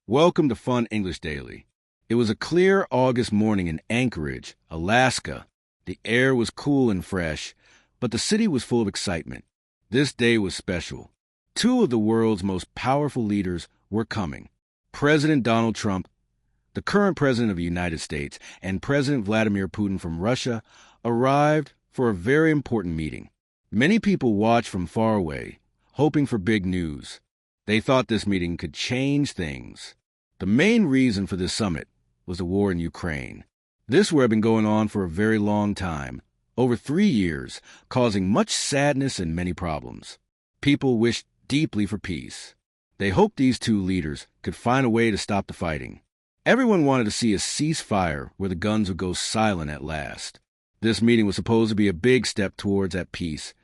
Welcome to Fun English Daily. It was a clear August morning in Anchorage, Alaska. The air was cool and fresh, but the city was full of excitement. This day was special. Two of the world's most powerful leaders were coming. President Donald Trump, the current president of the United States, and President Vladimir Putin from Russia arrived for a very important meeting. Many people watched from far away, hoping for big news. They thought this meeting could change things. The main reason for this summit was the war in Ukraine. This war had been going on for a very long time, over 3 years, causing much sadness and many problems. People wished deeply for peace. They hoped these two leaders could find a way to stop the fighting. Everyone wanted to see a ceasefire where the guns would go silent at last. This meeting was supposed to be a big step towards that peace,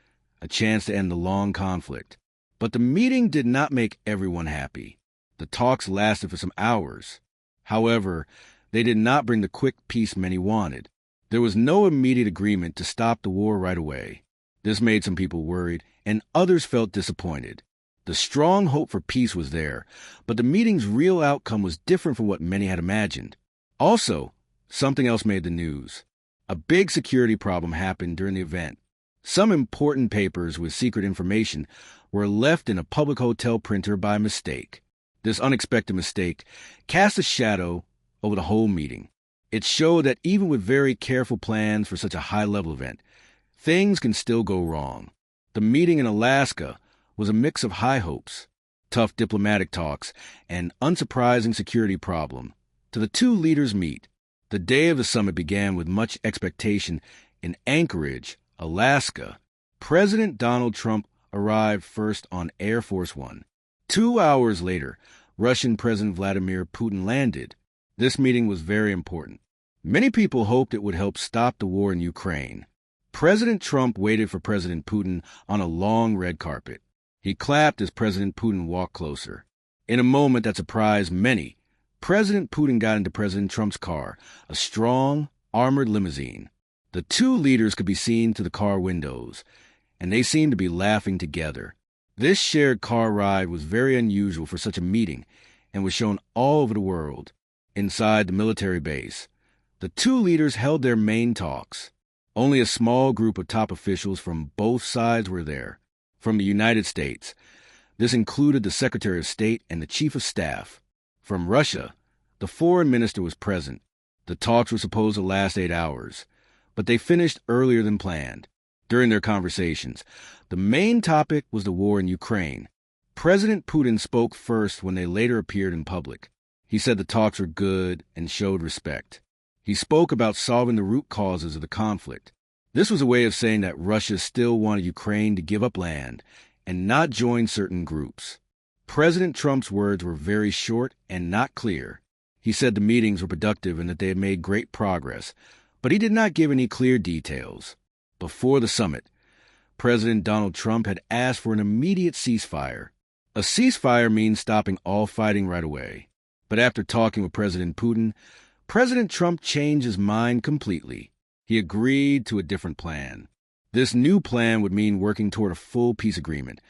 a chance to end the long conflict. But the meeting did not make everyone happy. The talks lasted for some hours. However, they did not bring the quick peace many wanted. There was no immediate agreement to stop the war right away. This made some people worried, and others felt disappointed. The strong hope for peace was there, but the meeting's real outcome was different from what many had imagined. Also, something else made the news. A big security problem happened during the event. Some important papers with secret information were left in a public hotel printer by mistake. This unexpected mistake cast a shadow over the whole meeting. It showed that even with very careful plans for such a high-level event, things can still go wrong. The meeting in Alaska was a mix of high hopes, tough diplomatic talks, and unsurprising security problem. To the two leaders meet. The day of the summit began with much expectation in Anchorage, Alaska. President Donald Trump arrived first on Air Force One. 2 hours later, Russian President Vladimir Putin landed. This meeting was very important. Many people hoped it would help stop the war in Ukraine. President Trump waited for President Putin on a long red carpet. He clapped as President Putin walked closer. In a moment that surprised many, President Putin got into President Trump's car, a strong, armored limousine. The two leaders could be seen through the car windows, and they seemed to be laughing together. This shared car ride was very unusual for such a meeting and was shown all over the world. Inside the military base, the two leaders held their main talks. Only a small group of top officials from both sides were there. From the United States, this included the Secretary of State and the Chief of Staff. From Russia, the foreign minister was present. The talks were supposed to last 8 hours, but they finished earlier than planned. During their conversations, the main topic was the war in Ukraine. President Putin spoke first when they later appeared in public. He said the talks were good and showed respect. He spoke about solving the root causes of the conflict. This was a way of saying that Russia still wanted Ukraine to give up land and not join certain groups. President Trump's words were very short and not clear. He said the meetings were productive and that they had made great progress, but he did not give any clear details. Before the summit, President Donald Trump had asked for an immediate ceasefire. A ceasefire means stopping all fighting right away. But after talking with President Putin, President Trump changed his mind completely. He agreed to a different plan. This new plan would mean working toward a full peace agreement,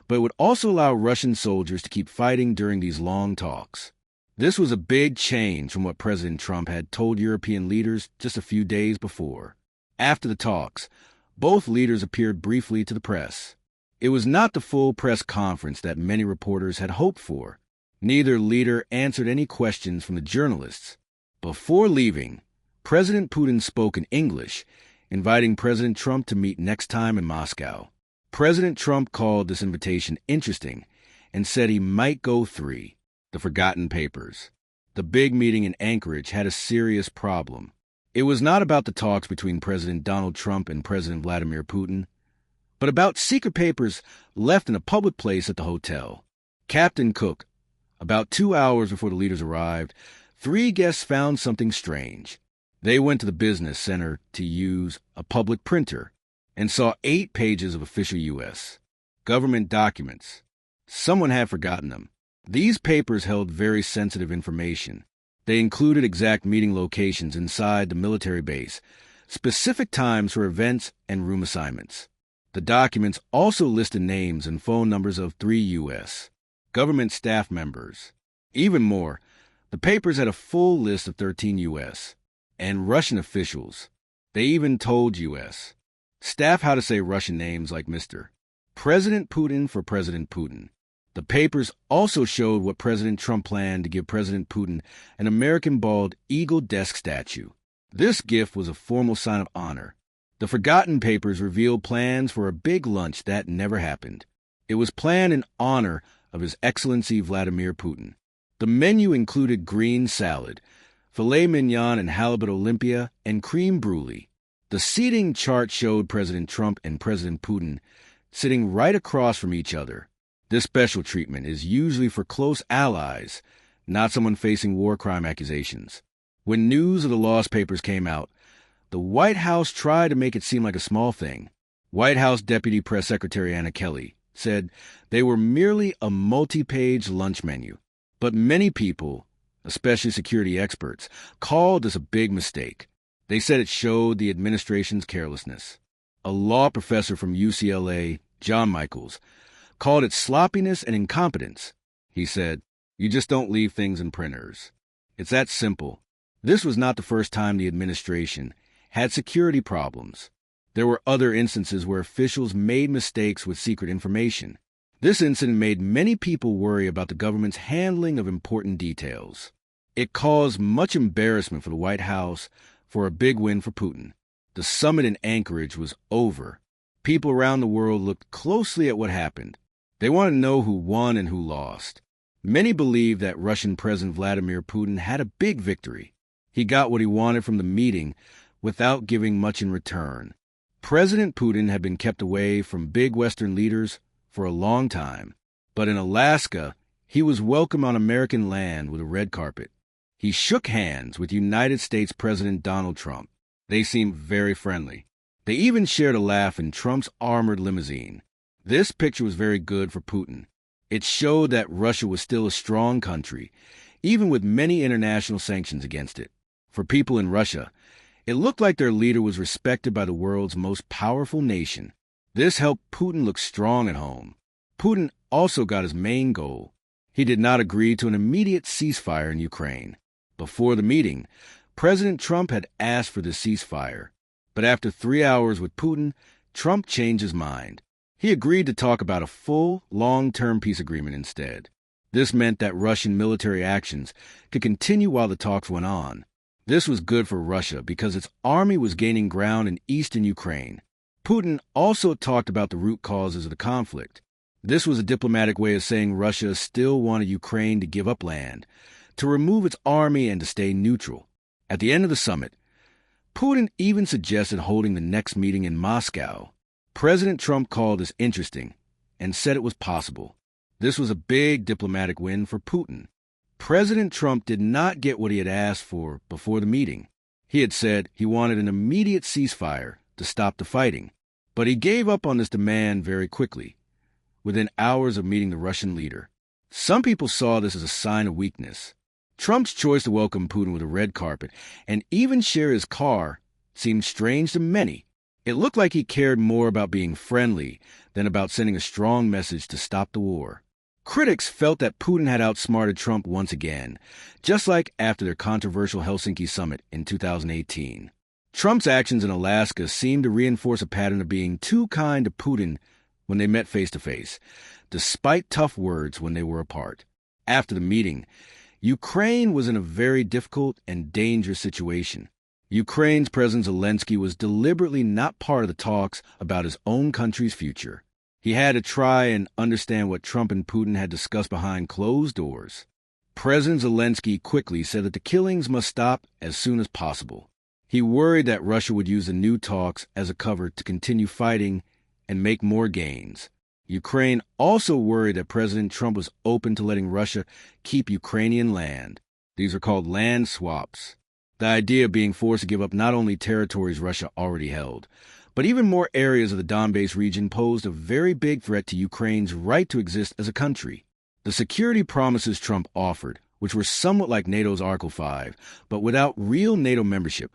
but it would also allow Russian soldiers to keep fighting during these long talks. This was a big change from what President Trump had told European leaders just a few days before. After the talks, both leaders appeared briefly to the press. It was not the full press conference that many reporters had hoped for. Neither leader answered any questions from the journalists. Before leaving, President Putin spoke in English, inviting President Trump to meet next time in Moscow. President Trump called this invitation interesting and said he might go through the forgotten papers. The big meeting in Anchorage had a serious problem. It was not about the talks between President Donald Trump and President Vladimir Putin, but about secret papers left in a public place at the hotel. Captain Cook, about 2 hours before the leaders arrived, 3 guests found something strange. They went to the business center to use a public printer and saw 8 pages of official U.S. government documents. Someone had forgotten them. These papers held very sensitive information. They included exact meeting locations inside the military base, specific times for events and room assignments. The documents also listed names and phone numbers of 3 U.S. government staff members. Even more, The papers had a full list of 13 U.S. and Russian officials. They even told U.S. staff how to say Russian names like Mr. President Putin for President Putin. The papers also showed what President Trump planned to give President Putin an American bald eagle desk statue. This gift was a formal sign of honor. The forgotten papers revealed plans for a big lunch that never happened. It was planned in honor of His Excellency Vladimir Putin. The menu included green salad, filet mignon and halibut Olympia, and cream brulee. The seating chart showed President Trump and President Putin sitting right across from each other. This special treatment is usually for close allies, not someone facing war crime accusations. When news of the lost papers came out, the White House tried to make it seem like a small thing. White House Deputy Press Secretary Anna Kelly said they were merely a multi-page lunch menu. But many people, especially security experts, called this a big mistake. They said it showed the administration's carelessness. A law professor from UCLA, John Michaels, called it sloppiness and incompetence. He said, "You just don't leave things in printers. It's that simple." This was not the first time the administration had security problems. There were other instances where officials made mistakes with secret information. This incident made many people worry about the government's handling of important details. It caused much embarrassment for the White House for a big win for Putin. The summit in Anchorage was over. People around the world looked closely at what happened. They wanted to know who won and who lost. Many believe that Russian President Vladimir Putin had a big victory. He got what he wanted from the meeting without giving much in return. President Putin had been kept away from big Western leaders for a long time, but in Alaska, he was welcome on American land with a red carpet. He shook hands with United States President Donald Trump. They seemed very friendly. They even shared a laugh in Trump's armored limousine. This picture was very good for Putin. It showed that Russia was still a strong country, even with many international sanctions against it. For people in Russia, it looked like their leader was respected by the world's most powerful nation. This helped Putin look strong at home. Putin also got his main goal. He did not agree to an immediate ceasefire in Ukraine. Before the meeting, President Trump had asked for the ceasefire. But after 3 hours with Putin, Trump changed his mind. He agreed to talk about a full, long-term peace agreement instead. This meant that Russian military actions could continue while the talks went on. This was good for Russia because its army was gaining ground in eastern Ukraine. Putin also talked about the root causes of the conflict. This was a diplomatic way of saying Russia still wanted Ukraine to give up land, to remove its army, and to stay neutral. At the end of the summit, Putin even suggested holding the next meeting in Moscow. President Trump called this interesting and said it was possible. This was a big diplomatic win for Putin. President Trump did not get what he had asked for before the meeting. He had said he wanted an immediate ceasefire to stop the fighting, but he gave up on this demand very quickly, within hours of meeting the Russian leader. Some people saw this as a sign of weakness. Trump's choice to welcome Putin with a red carpet and even share his car seemed strange to many. It looked like he cared more about being friendly than about sending a strong message to stop the war. Critics felt that Putin had outsmarted Trump once again, just like after their controversial Helsinki summit in 2018. Trump's actions in Alaska seemed to reinforce a pattern of being too kind to Putin when they met face-to-face, despite tough words when they were apart. After the meeting, Ukraine was in a very difficult and dangerous situation. Ukraine's President Zelensky was deliberately not part of the talks about his own country's future. He had to try and understand what Trump and Putin had discussed behind closed doors. President Zelensky quickly said that the killings must stop as soon as possible. He worried that Russia would use the new talks as a cover to continue fighting and make more gains. Ukraine also worried that President Trump was open to letting Russia keep Ukrainian land. These are called land swaps. The idea of being forced to give up not only territories Russia already held, but even more areas of the Donbass region posed a very big threat to Ukraine's right to exist as a country. The security promises Trump offered, which were somewhat like NATO's Article 5, but without real NATO membership,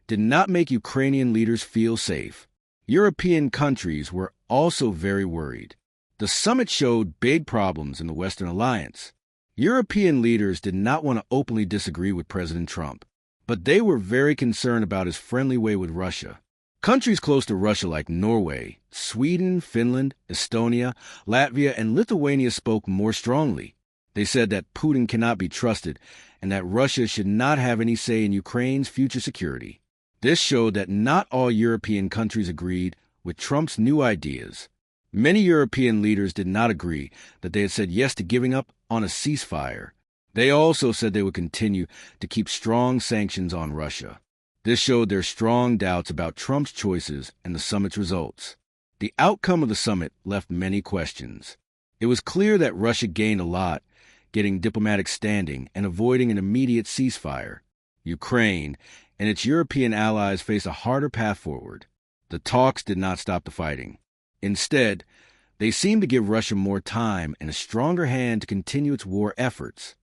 did not make Ukrainian leaders feel safe. European countries were also very worried. The summit showed big problems in the Western alliance. European leaders did not want to openly disagree with President Trump, but they were very concerned about his friendly way with Russia. Countries close to Russia like Norway, Sweden, Finland, Estonia, Latvia, and Lithuania spoke more strongly. They said that Putin cannot be trusted and that Russia should not have any say in Ukraine's future security. This showed that not all European countries agreed with Trump's new ideas. Many European leaders did not agree that they had said yes to giving up on a ceasefire. They also said they would continue to keep strong sanctions on Russia. This showed their strong doubts about Trump's choices and the summit's results. The outcome of the summit left many questions. It was clear that Russia gained a lot, getting diplomatic standing and avoiding an immediate ceasefire. Ukraine and its European allies face a harder path forward. The talks did not stop the fighting. Instead, they seemed to give Russia more time and a stronger hand to continue its war efforts.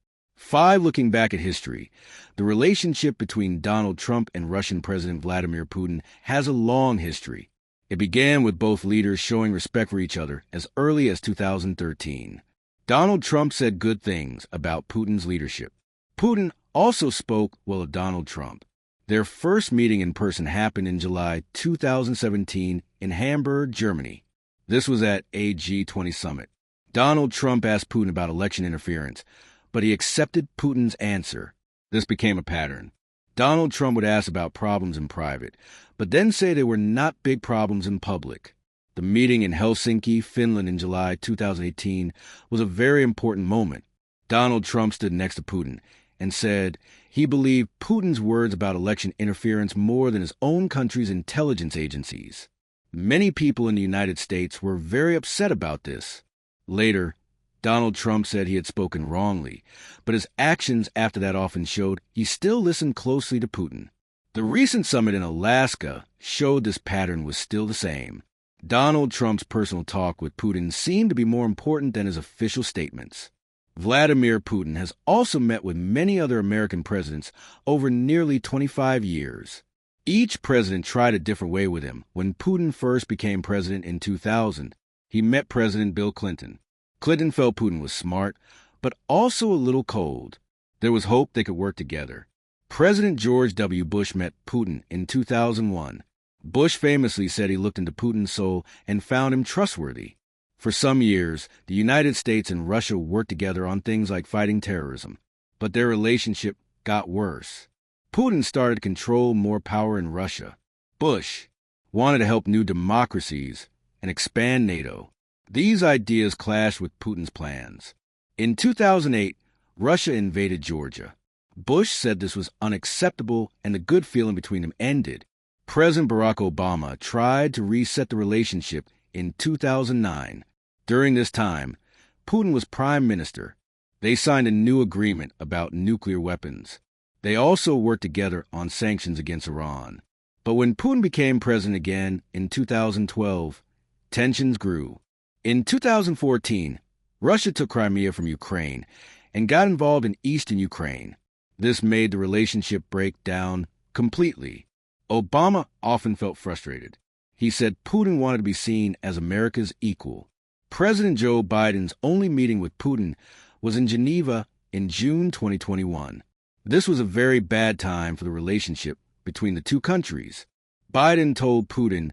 Looking back at history, the relationship between Donald Trump and Russian President Vladimir Putin has a long history. It began with both leaders showing respect for each other as early as 2013. Donald Trump said good things about Putin's leadership. Putin also spoke well of Donald Trump. Their first meeting in person happened in July 2017 in Hamburg, Germany. This was at a G20 summit. Donald Trump asked Putin about election interference, but he accepted Putin's answer. This became a pattern. Donald Trump would ask about problems in private, but then say they were not big problems in public. The meeting in Helsinki, Finland in July 2018 was a very important moment. Donald Trump stood next to Putin and said he believed Putin's words about election interference more than his own country's intelligence agencies. Many people in the United States were very upset about this. Later, Donald Trump said he had spoken wrongly, but his actions after that often showed he still listened closely to Putin. The recent summit in Alaska showed this pattern was still the same. Donald Trump's personal talk with Putin seemed to be more important than his official statements. Vladimir Putin has also met with many other American presidents over nearly 25 years. Each president tried a different way with him. When Putin first became president in 2000, he met President Bill Clinton. Clinton felt Putin was smart, but also a little cold. There was hope they could work together. President George W. Bush met Putin in 2001. Bush famously said he looked into Putin's soul and found him trustworthy. For some years, the United States and Russia worked together on things like fighting terrorism, but their relationship got worse. Putin started to control more power in Russia. Bush wanted to help new democracies and expand NATO. These ideas clashed with Putin's plans. In 2008, Russia invaded Georgia. Bush said this was unacceptable and the good feeling between them ended. President Barack Obama tried to reset the relationship in 2009. During this time, Putin was prime minister. They signed a new agreement about nuclear weapons. They also worked together on sanctions against Iran. But when Putin became president again in 2012, tensions grew. In 2014, Russia took Crimea from Ukraine and got involved in eastern Ukraine. This made the relationship break down completely. Obama often felt frustrated. He said Putin wanted to be seen as America's equal. President Joe Biden's only meeting with Putin was in Geneva in June 2021. This was a very bad time for the relationship between the two countries. Biden told Putin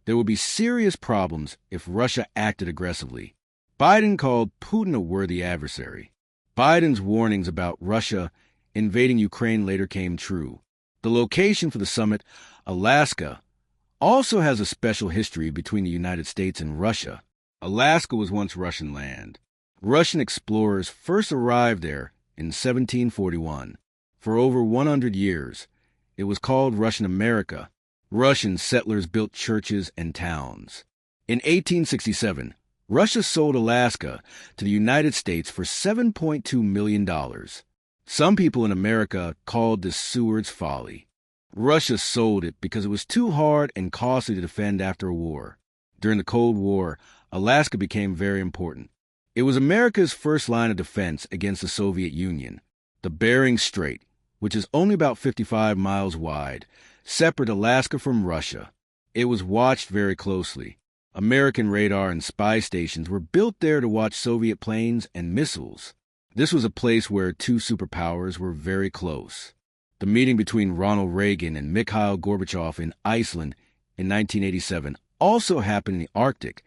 there would be serious problems if Russia acted aggressively. Biden called Putin a worthy adversary. Biden's warnings about Russia invading Ukraine later came true. The location for the summit, Alaska, also has a special history between the United States and Russia. Alaska was once Russian land. Russian explorers first arrived there in 1741. For over 100 years, it was called Russian America. Russian settlers built churches and towns. In 1867, Russia sold Alaska to the United States for $7.2 million. Some people in America called this Seward's folly. Russia sold it because it was too hard and costly to defend after a war. During the Cold War, Alaska became very important. It was America's first line of defense against the Soviet Union. The Bering Strait, which is only about 55 miles wide, separated Alaska from Russia. It was watched very closely. American radar and spy stations were built there to watch Soviet planes and missiles. This was a place where two superpowers were very close. The meeting between Ronald Reagan and Mikhail Gorbachev in Iceland in 1987 also happened in the Arctic,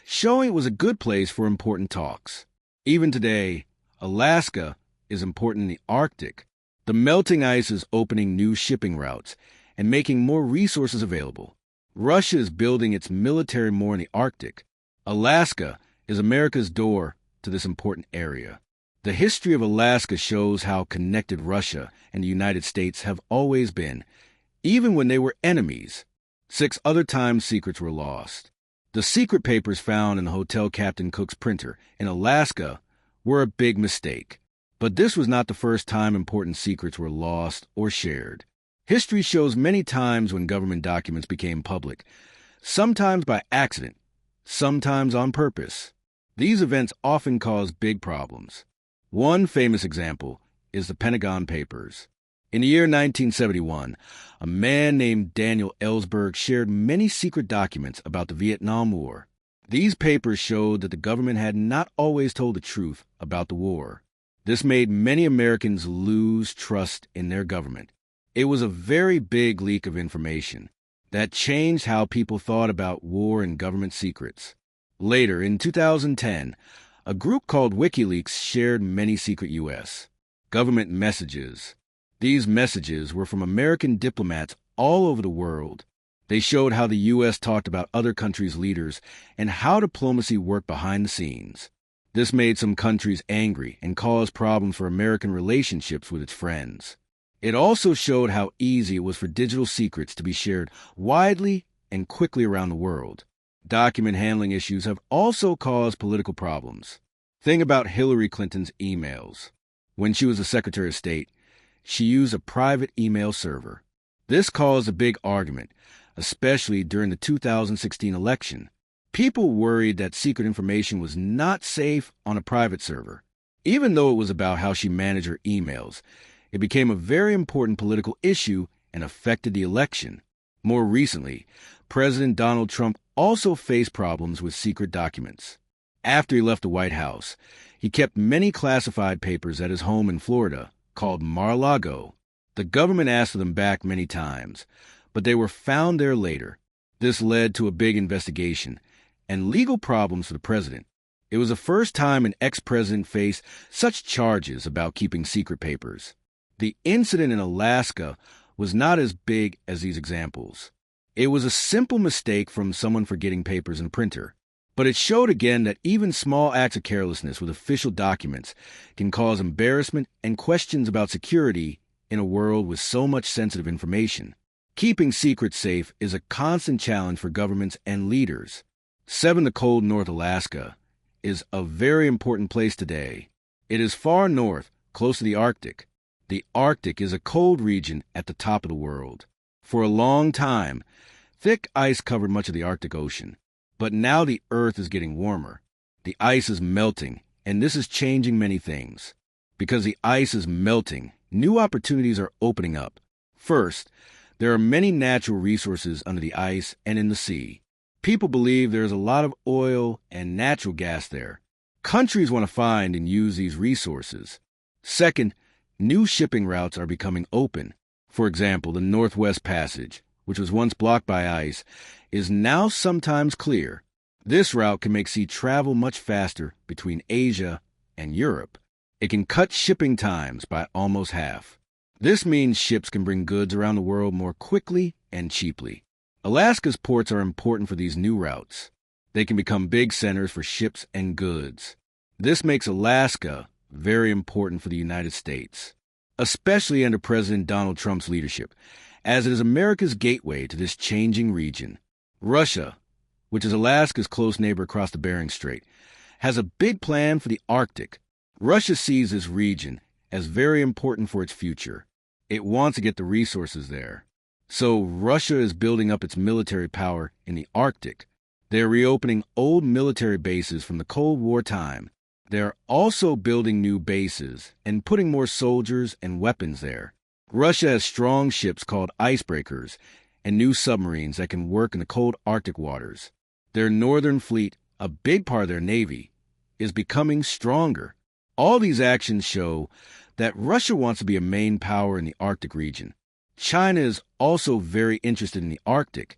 showing it was a good place for important talks. Even today, Alaska is important in the Arctic. The melting ice is opening new shipping routes and making more resources available. Russia is building its military more in the Arctic. Alaska is America's door to this important area. The history of Alaska shows how connected Russia and the United States have always been, even when they were enemies. 6 other times secrets were lost. The secret papers found in the Hotel Captain Cook's printer in Alaska were a big mistake. But this was not the first time important secrets were lost or shared. History shows many times when government documents became public, sometimes by accident, sometimes on purpose. These events often cause big problems. One famous example is the Pentagon Papers. In the year 1971, a man named Daniel Ellsberg shared many secret documents about the Vietnam War. These papers showed that the government had not always told the truth about the war. This made many Americans lose trust in their government. It was a very big leak of information that changed how people thought about war and government secrets. Later, in 2010, a group called WikiLeaks shared many secret U.S. government messages. These messages were from American diplomats all over the world. They showed how the U.S. talked about other countries' leaders and how diplomacy worked behind the scenes. This made some countries angry and caused problems for American relationships with its friends. It also showed how easy it was for digital secrets to be shared widely and quickly around the world. Document handling issues have also caused political problems. Think about Hillary Clinton's emails. When she was the Secretary of State, she used a private email server. This caused a big argument, especially during the 2016 election. People worried that secret information was not safe on a private server. Even though it was about how she managed her emails, it became a very important political issue and affected the election. More recently, President Donald Trump also faced problems with secret documents. After he left the White House, he kept many classified papers at his home in Florida, called Mar-a-Lago. The government asked for them back many times, but they were found there later. This led to a big investigation and legal problems for the president. It was the first time an ex-president faced such charges about keeping secret papers. The incident in Alaska was not as big as these examples. It was a simple mistake from someone forgetting papers in a printer. But it showed again that even small acts of carelessness with official documents can cause embarrassment and questions about security in a world with so much sensitive information. Keeping secrets safe is a constant challenge for governments and leaders. 7. The cold North Alaska is a very important place today. It is far north, close to the Arctic. The Arctic is a cold region at the top of the world. For a long time, thick ice covered much of the Arctic Ocean. But now the Earth is getting warmer. The ice is melting, and this is changing many things. Because the ice is melting, new opportunities are opening up. First, there are many natural resources under the ice and in the sea. People believe there is a lot of oil and natural gas there. Countries want to find and use these resources. Second, new shipping routes are becoming open. For example, the Northwest Passage, which was once blocked by ice, is now sometimes clear. This route can make sea travel much faster between Asia and Europe. It can cut shipping times by almost half. This means ships can bring goods around the world more quickly and cheaply. Alaska's ports are important for these new routes. They can become big centers for ships and goods. This makes Alaska very important for the United States, especially under President Donald Trump's leadership, as it is America's gateway to this changing region. Russia, which is Alaska's close neighbor across the Bering Strait, has a big plan for the Arctic. Russia sees this region as very important for its future. It wants to get the resources there. So Russia is building up its military power in the Arctic. They are reopening old military bases from the Cold War time. They are also building new bases and putting more soldiers and weapons there. Russia has strong ships called icebreakers and new submarines that can work in the cold Arctic waters. Their northern fleet, a big part of their navy, is becoming stronger. All these actions show that Russia wants to be a main power in the Arctic region. China is also very interested in the Arctic,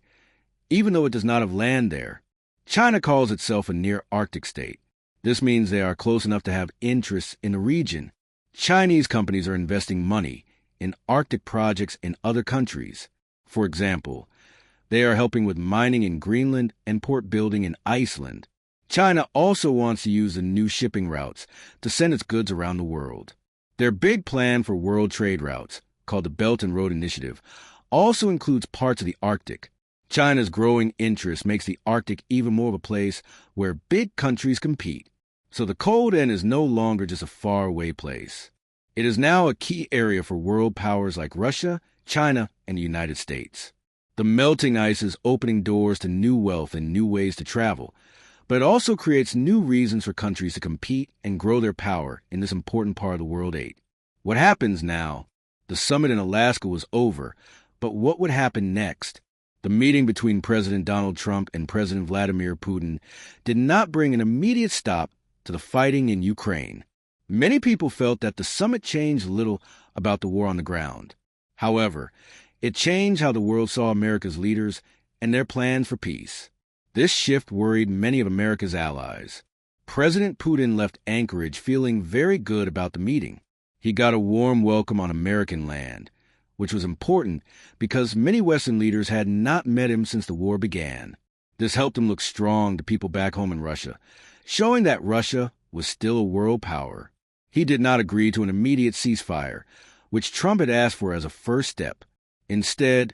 even though it does not have land there. China calls itself a near-Arctic state. This means they are close enough to have interests in the region. Chinese companies are investing money in Arctic projects in other countries. For example, they are helping with mining in Greenland and port building in Iceland. China also wants to use the new shipping routes to send its goods around the world. Their big plan for world trade routes, called the Belt and Road Initiative, also includes parts of the Arctic. China's growing interest makes the Arctic even more of a place where big countries compete. So the cold end is no longer just a faraway place. It is now a key area for world powers like Russia, China, and the United States. The melting ice is opening doors to new wealth and new ways to travel, but it also creates new reasons for countries to compete and grow their power in this important part of the World 8. What happens now? The summit in Alaska was over, but what would happen next? The meeting between President Donald Trump and President Vladimir Putin did not bring an immediate stop to the fighting in Ukraine. Many people felt that the summit changed little about the war on the ground. However, it changed how the world saw America's leaders and their plans for peace. This shift worried many of America's allies. President Putin left Anchorage feeling very good about the meeting. He got a warm welcome on American land, which was important because many Western leaders had not met him since the war began. This helped him look strong to people back home in Russia, showing that Russia was still a world power. He did not agree to an immediate ceasefire, which Trump had asked for as a first step. Instead,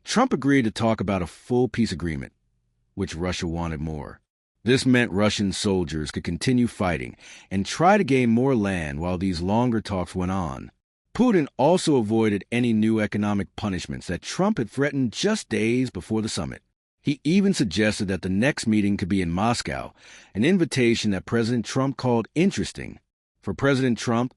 Trump agreed to talk about a full peace agreement, which Russia wanted more. This meant Russian soldiers could continue fighting and try to gain more land while these longer talks went on. Putin also avoided any new economic punishments that Trump had threatened just days before the summit. He even suggested that the next meeting could be in Moscow, an invitation that President Trump called interesting. For President Trump,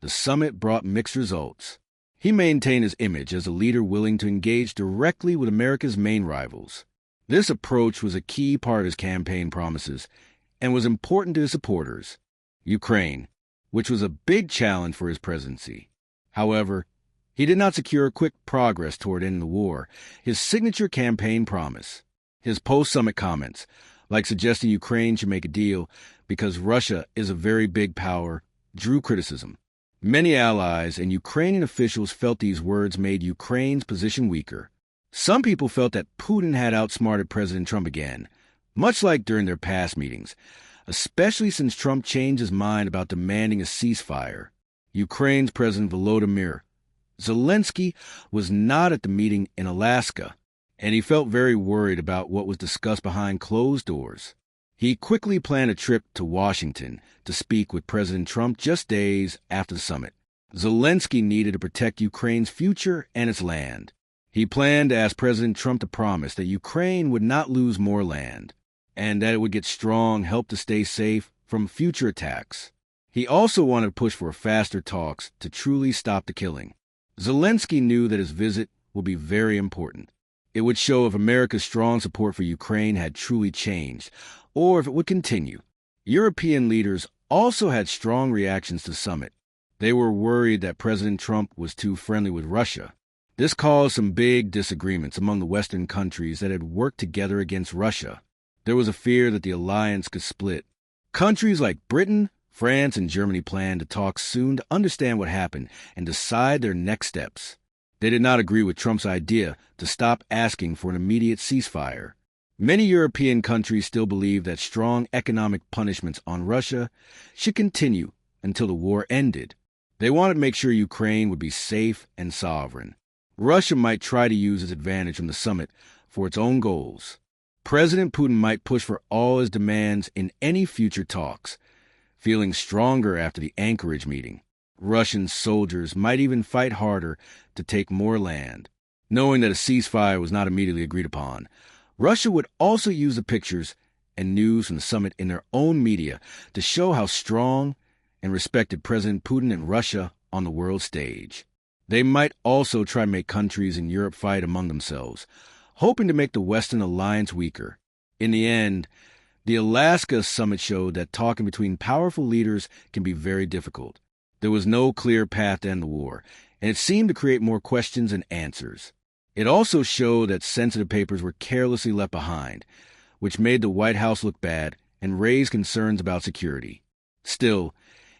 the summit brought mixed results. He maintained his image as a leader willing to engage directly with America's main rivals. This approach was a key part of his campaign promises and was important to his supporters. Ukraine, which was a big challenge for his presidency. However, he did not secure quick progress toward ending the war, his signature campaign promise. His post-summit comments, like suggesting Ukraine should make a deal because Russia is a very big power, drew criticism. Many allies and Ukrainian officials felt these words made Ukraine's position weaker. Some people felt that Putin had outsmarted President Trump again, much like during their past meetings, especially since Trump changed his mind about demanding a ceasefire. Ukraine's President Volodymyr Zelensky was not at the meeting in Alaska, and he felt very worried about what was discussed behind closed doors. He quickly planned a trip to Washington to speak with President Trump just days after the summit. Zelensky needed to protect Ukraine's future and its land. He planned to ask President Trump to promise that Ukraine would not lose more land, and that it would get strong help to stay safe from future attacks. He also wanted to push for faster talks to truly stop the killing. Zelensky knew that his visit would be very important. It would show if America's strong support for Ukraine had truly changed, or if it would continue. European leaders also had strong reactions to the summit. They were worried that President Trump was too friendly with Russia. This caused some big disagreements among the Western countries that had worked together against Russia. There was a fear that the alliance could split. Countries like Britain, France, and Germany planned to talk soon to understand what happened and decide their next steps. They did not agree with Trump's idea to stop asking for an immediate ceasefire. Many European countries still believed that strong economic punishments on Russia should continue until the war ended. They wanted to make sure Ukraine would be safe and sovereign. Russia might try to use its advantage from the summit for its own goals. President Putin might push for all his demands in any future talks, feeling stronger after the Anchorage meeting. Russian soldiers might even fight harder to take more land. Knowing that a ceasefire was not immediately agreed upon, Russia would also use the pictures and news from the summit in their own media to show how strong and respected President Putin and Russia on the world stage. They might also try to make countries in Europe fight among themselves, hoping to make the Western alliance weaker. In the end, The Alaska summit showed that talking between powerful leaders can be very difficult. There was no clear path to end the war, and it seemed to create more questions than answers. It also showed that sensitive papers were carelessly left behind, which made the White House look bad and raised concerns about security. Still,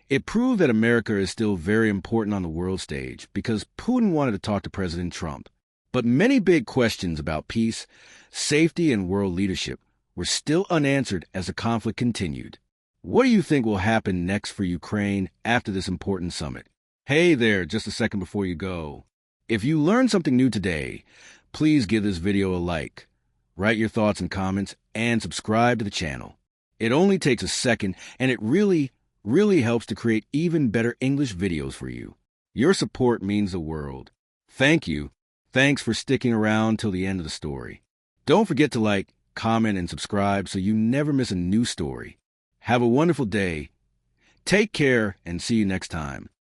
it proved that America is still very important on the world stage because Putin wanted to talk to President Trump. But many big questions about peace, safety, and world leadership were still unanswered as the conflict continued. What do you think will happen next for Ukraine after this important summit? Hey there, just a second before you go. If you learned something new today, please give this video a like, write your thoughts and comments, and subscribe to the channel. It only takes a second, and it really helps to create even better English videos for you. Your support means the world. Thank you. Thanks for sticking around till the end of the story. Don't forget to like, comment, and subscribe so you never miss a new story. Have a wonderful day. Take care and see you next time.